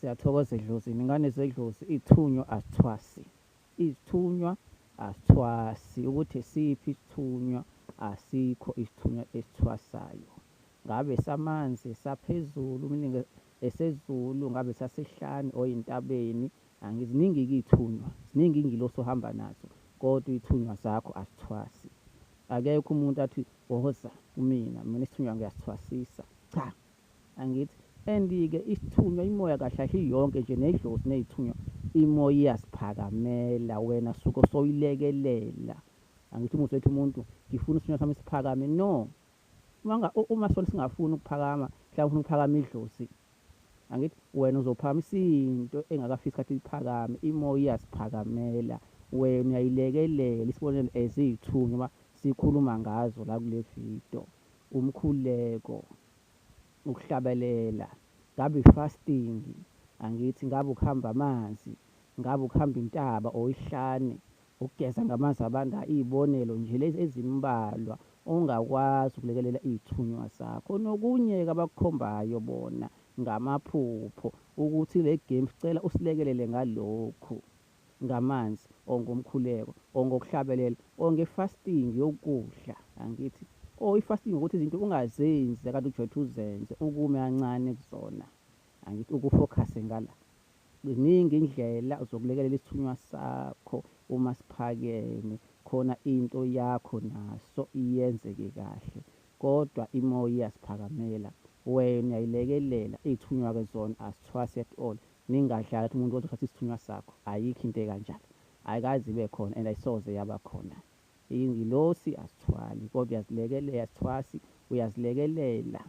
Siyathokoza edlozini, ingane zedlozi, iy'thunywa azithwasi. Izithunywa azithwasi, ukuthi esiphi isithunywa, asikho isithunywa esithwasayo. Ngabe samanzi, esaphezulu, meaning esezulu, ngabe sasesihlane or ey'ntabeni, ziningi-ke iy'thunywa, ziningi iy'ngilosi ohamba nazo, kodwa iy'thunywa zakho azithwasi. Akekho umuntu athi woza mina isithunywa ngiyasithwasisa, cha, angithi. And-ke isithunywa, imoya kahle kahle iyonke nje, nedlozi ney'thunywa, imoya iyaziphakamela, wena suke soyilekelela. Angithi uma uzothi umuntu ngifuna isithunywa sami siphakame, no. Uma sona singafuni ukuphakama, mhlawumbe ufuna ukuphakama idlozi, angithi wena uzophakamisa into engakafiki isikhathi iphakame, imoya iyaziphakamela, wena uyayilekelela. Isibonelo, as iy'thunywa uma sikhuluma ngazo la kule video, umkhuleko, ukuhlabelela, ngabe i-fasting, angithi, ngabe ukuhamba amanzi, ngabe ukuhamba intaba or isihlane, ukugeza ngamanzi abandayo, iy'bonelo nje lezi ezimbalwa ongakwazi ukulekelela iy'thunywa zakho. Nokunye-ke abakukhombayo bona ngamaphupho ukuthi le game sicela usilekelele ngalokhu, ngamanzi or ngomkhuleko or ngokuhlabelela or nge-fasting yokudla, angithi. Or i-fasting ukuthi izinto ungazenzi kanti ujwayele uzenze, ukume kancane kuzona, angithi, ukufokhase ngala. Ziningi indlela zokulekelela isithunywa sakho uma siphakeme, khona into yakho naso iyenzeke kahle, kodwa imoya iyaziphakamela, wena uyayilekelela. Iy'thunywa-ke zona azithwasi at all. Ningadlali ukuthi umuntu othatha isithunywa sakho, ayikho into ekanjalo, ayikaze ibe khona and ayisoze yaba khona. Iy'ngilosi azithwali, kodwa uyazilekelela, azithwasi, uyazilekelela,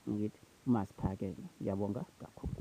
angithi, uma ziphakeme. Ngiyabonga kakhulu.